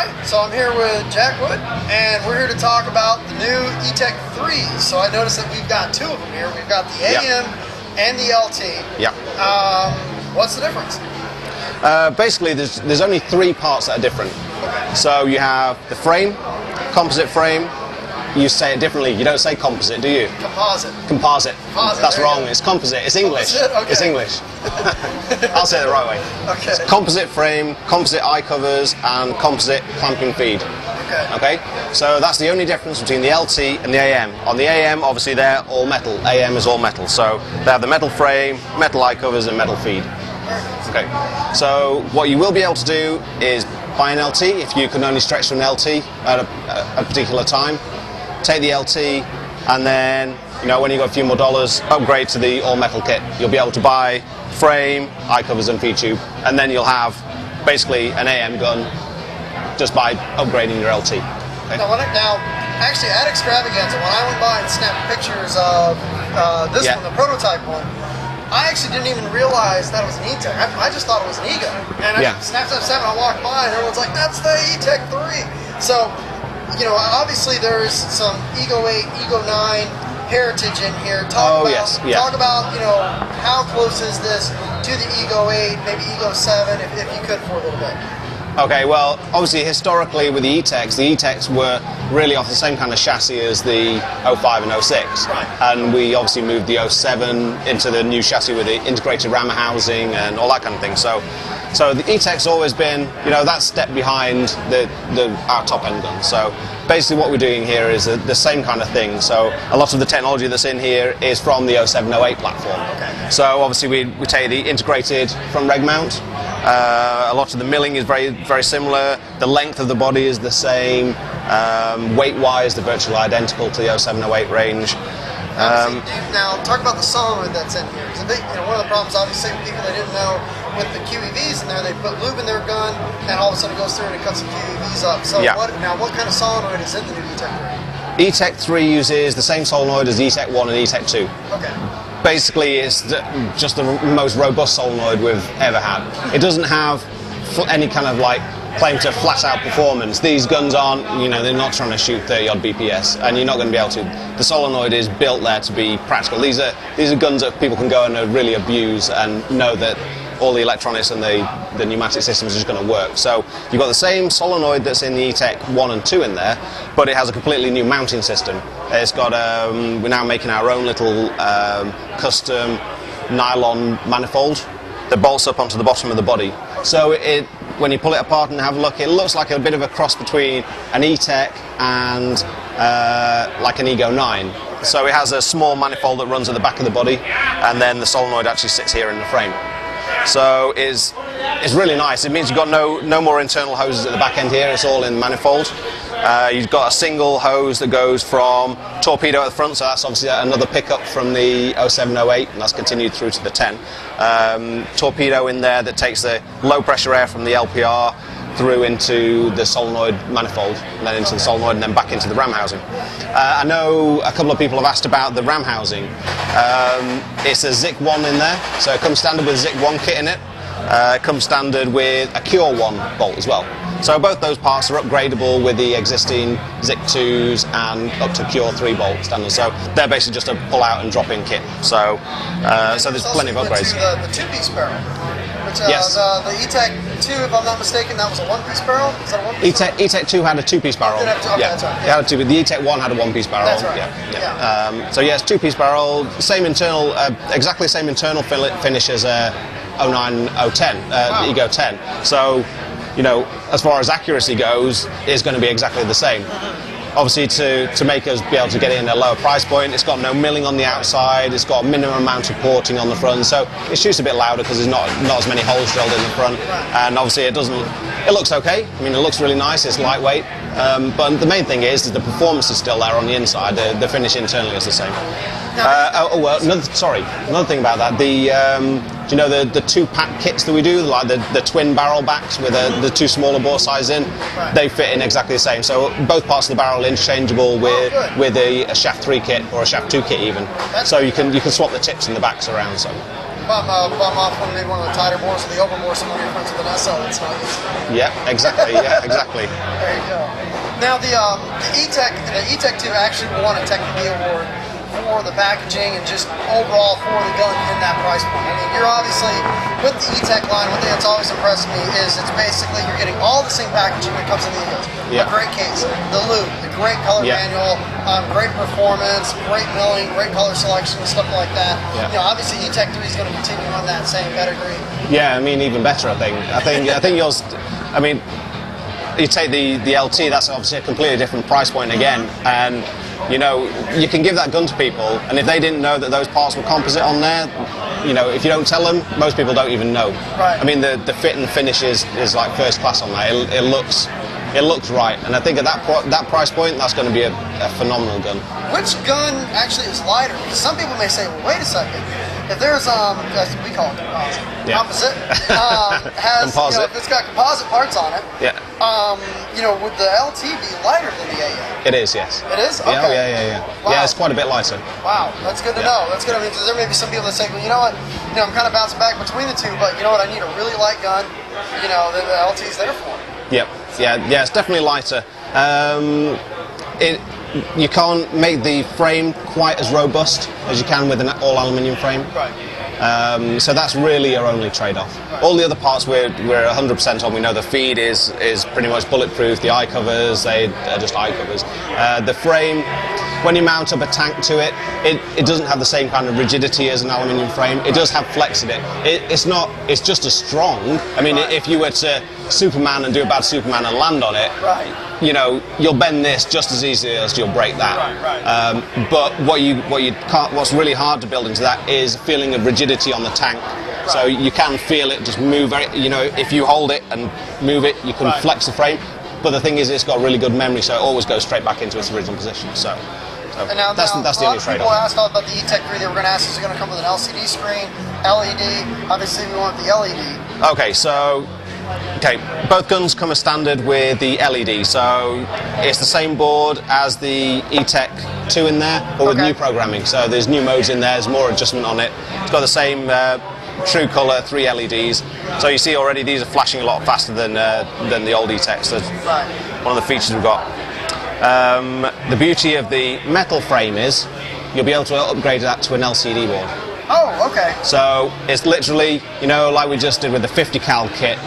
Alright, so I'm here with Jack Wood, and we're here to talk about the new Etek 3s. So I noticed that we've got two of them here. We've got the AM and the LT. Yeah. What's the difference? Basically, there's only three parts that are different. Okay. So you have the frame, composite frame. You say it differently. You don't say composite, do you? Composite. Composite. Composite. That's wrong. It's composite. It's English. Composite? Okay. It's English. I'll say it the right way. Okay. It's composite frame, composite eye covers, and composite clamping feed. Okay. Okay. So that's the only difference between the LT and the AM. On the AM, obviously they're all metal. AM is all metal. So they have the metal frame, metal eye covers, and metal feed. Okay. So what you will be able to do is buy an LT if you can only stretch to an LT at a particular time. Take the LT, and then, you know, when you got a few more dollars, upgrade to the all-metal kit. You'll be able to buy frame, eye covers, and feed tube, and then you'll have basically an AM gun just by upgrading your LT. Okay. Now, actually, at Extravaganza, when I went by and snapped pictures of this one, the prototype one, I actually didn't even realize that it was an Etek. I just thought it was an Ego. And I snapped up 7, I walked by, and everyone's like, "That's the Etek 3." So, you know, obviously there's some Ego 8, Ego 9 heritage in here. Talk about, you know, how close is this to the Ego 8, maybe Ego 7, if you could for a little bit. Okay, well, obviously historically with the Eteks were really off the same kind of chassis as the 05 and 06. Right. And we obviously moved the 07 into the new chassis with the integrated rammer housing and all that kind of thing. So the Etek's always been, you know, that step behind our top end gun. So basically what we're doing here is the same kind of thing. So a lot of the technology that's in here is from the 07-08 platform. Okay. So obviously we take the integrated front reg mount. A lot of the milling is very, very similar. The length of the body is the same. Weight-wise, they're virtually identical to the 07-08 range. Now, talk about the solenoid that's in here. Because one of the problems, obviously, with people they didn't know with the QEVs in there, they put lube in their gun, and all of a sudden it goes through and it cuts the QEVs up. So what kind of solenoid is in the new Etek 3? Etek 3 uses the same solenoid as Etek 1 and Etek 2. Okay. Basically, it's just the most robust solenoid we've ever had. It doesn't have any kind of claim to flat-out performance. These guns aren't, you know, they're not trying to shoot 30-odd BPS, and you're not going to be able to. The solenoid is built there to be practical. These are guns that people can go and really abuse and know that all the electronics and the pneumatic systems are just going to work. So you've got the same solenoid that's in the Etek 1 and 2 in there, but it has a completely new mounting system. It's got, we're now making our own little custom nylon manifold that bolts up onto the bottom of the body. So when you pull it apart and have a look, it looks like a bit of a cross between an Etek and like an Ego 9. So it has a small manifold that runs at the back of the body, and then the solenoid actually sits here in the frame. So it's really nice. It means you've got no more internal hoses at the back end here. It's all in manifold. You've got a single hose that goes from torpedo at the front, so that's obviously another pickup from the 07-08, and that's continued through to the 10. Torpedo in there that takes the low pressure air from the LPR through into the solenoid manifold, and then into the solenoid, and then back into the ram housing. I know a couple of people have asked about the ram housing. It's a ZIC 1 in there, so it comes standard with a ZIC 1 kit in it. It comes standard with a Cure 1 bolt as well. So both those parts are upgradable with the existing ZIC 2s and up to Cure 3 bolt standard. So they're basically just a pull out and drop in kit. So there's plenty of upgrades. The two-piece barrel. Yes. The Etek 2, if I'm not mistaken, that was a one-piece barrel? Is that a one-piece barrel? Etek 2 had a two-piece barrel. Okay, that's right. Yeah. It had a two, the Etek 1 had a one-piece barrel. That's right. Yeah. So yes, two-piece barrel, same internal, exactly the same internal finish as 09, 010, the Ego 10. So, you know, as far as accuracy goes, it's going to be exactly the same. Obviously, to make us be able to get it in a lower price point, it's got no milling on the outside, it's got a minimum amount of porting on the front, so it shoots a bit louder because there's not as many holes drilled in the front, and obviously it looks okay. I mean, it looks really nice, it's lightweight, but the main thing is that the performance is still there on the inside, the finish internally is the same. Another thing about that, you know the two-pack kits that we do, like the twin barrel backs with the two smaller bore sizes in, they fit in exactly the same. So both parts of the barrel are interchangeable with a shaft 3 kit or a shaft 2 kit even. So you can swap the tips and the backs around. So. bum off maybe one of the tighter bores or the over bore, so when you're friends with an SL, it's not easy. Yeah, exactly. Yeah, exactly. There you go. Now the Etek 2 actually won a Technique award for the packaging and just overall for the gun in that price point. I mean, you're obviously, with the Etek line, one thing that's always impressed me is it's basically, you're getting all the same packaging that comes in the Eagles. Yeah. A great case, the loop, the great color manual, great performance, great milling, great color selection, stuff like that. Yeah. You know, obviously Etek 3 is going to continue on that same pedigree. Yeah, I mean, even better, I think. I think yours, I mean, you take the LT, that's obviously a completely different price point again, and you know, you can give that gun to people, and if they didn't know that those parts were composite on there, you know, if you don't tell them, most people don't even know. Right. I mean, the fit and finish is like first class on that. It looks right, and I think at that price point, that's going to be a phenomenal gun. Which gun actually is lighter? Because some people may say, well, wait a second. If there's as we call it composite, has composite. You know, if it's got composite parts on it, you know, would the LT be lighter than the AM? It is, yes. It is? Okay. Yeah. Wow. Yeah, it's quite a bit lighter. Wow, that's good to know. That's good. I mean, there may be some people that say, well, you know what, you know, I'm kind of bouncing back between the two, but you know what, I need a really light gun. You know, the LT's there for me. Yep. Yeah, it's definitely lighter. You can't make the frame quite as robust as you can with an all-aluminium frame. Right. So that's really your only trade-off. Right. All the other parts we're 100% on. We know the feed is pretty much bulletproof. The eye covers, they are just eye covers. The frame, when you mount up a tank to it, it doesn't have the same kind of rigidity as an aluminium frame. It does have flex in it. It's just as strong. I mean, if you were to Superman and do a bad Superman and land on it, you know, you'll bend this just as easily as you'll break that. But what's really hard to build into that is a feeling of rigidity on the tank. So you can feel it just move. You know, if you hold it and move it, you can flex the frame. But the thing is, it's got really good memory, so it always goes straight back into its original position. So that's the only trade-off. People asked all about the Etek 3. They were going to ask, is it going to come with an LCD screen, LED? Obviously, we want the LED. Okay, both guns come as standard with the LED, so it's the same board as the Etek 2 in there, but with new programming. So there's new modes in there, there's more adjustment on it. It's got the same true colour, 3 LEDs. So you see already these are flashing a lot faster than the old Eteks. So one of the features we've got. The beauty of the metal frame is you'll be able to upgrade that to an LCD board. Oh, okay. So it's literally, you know, like we just did with the 50 cal kit,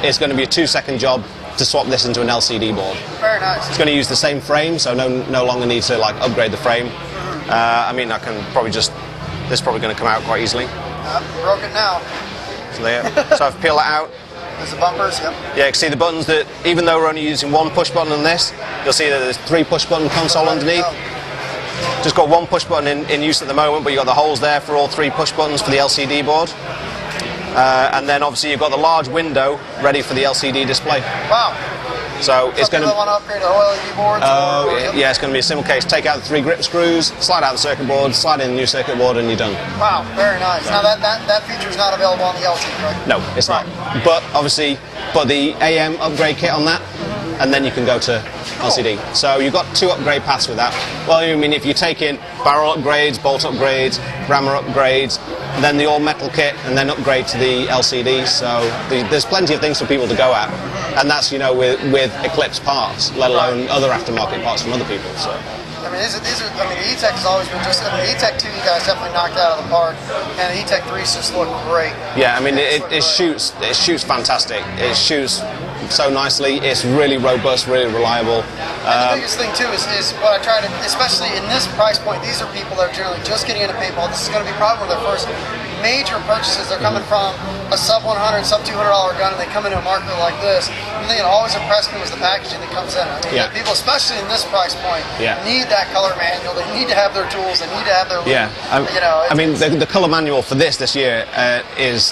it's going to be a 2-second job to swap this into an LCD board. Very nice. It's going to use the same frame, so no longer need to like upgrade the frame. I mean, I can probably this is probably going to come out quite easily. Broke it now. So there. So I've peeled that out. There's the bumpers, Yeah, you can see the buttons that, even though we're only using one push button on this, you'll see that there's 3 push button console underneath. Just got 1 push button in use at the moment, but you've got the holes there for all 3 push buttons for the LCD board. And then obviously you've got the large window ready for the LCD display. Wow. So it's going to want to upgrade to OLED boards? Yeah, it's going to be a simple case. Take out the 3 grip screws, slide out the circuit board, slide in the new circuit board, and you're done. Wow, very nice. Now that feature is not available on the LT, right? No, it's not. But obviously, put the AM upgrade kit on that, and then you can go to LCD. So you've got 2 upgrade paths with that. Well, I mean, if you take in barrel upgrades, bolt upgrades, rammer upgrades, then the all metal kit, and then upgrade to the LCD. So there's plenty of things for people to go at, and that's, you know, with Eclipse parts, let alone other aftermarket parts from other people. So. I mean, I mean, the Etek has always been just. I mean, the Etek 2 you guys definitely knocked out of the park, and the Etek 3's just look great. Yeah, I mean, it shoots fantastic. It shoots so nicely. It's really robust, really reliable. And the biggest thing too is what I try to, especially in this price point, these are people that are generally just getting into paintball. This is going to be probably one of their first major purchases. They're coming from a sub $100, sub $200 gun, and they come into a market like this. The thing that always impressed me was the packaging that comes in. I mean, people, especially in this price point, need that color manual. They need to have their tools. They need to have their loop. You know, I mean, the color manual for this year is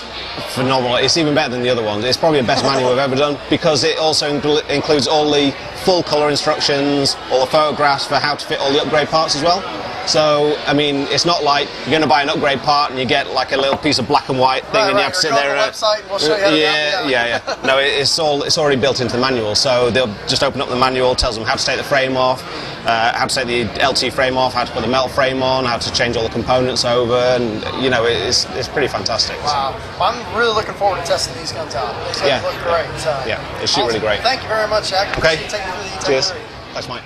phenomenal. It's even better than the other ones. It's probably the best manual we've ever done, because it also includes all the full color instructions, all the photographs for how to fit all the upgrade parts as well. So, I mean, it's not like you're going to buy an upgrade part and you get like a little piece of black and white thing and you have to sit there. Website and we'll show you how to No, it's already built into the manual. So they'll just open up the manual, tells them how to take the frame off, how to take the LT frame off, how to put the metal frame on, how to change all the components over, and you know, it's pretty fantastic. Wow, I'm really looking forward to testing these guns out. They look great. Yeah, they shoot really great. Thank you very much, Jack. Okay. Take me through the Etek. Cheers. Thanks, Mike.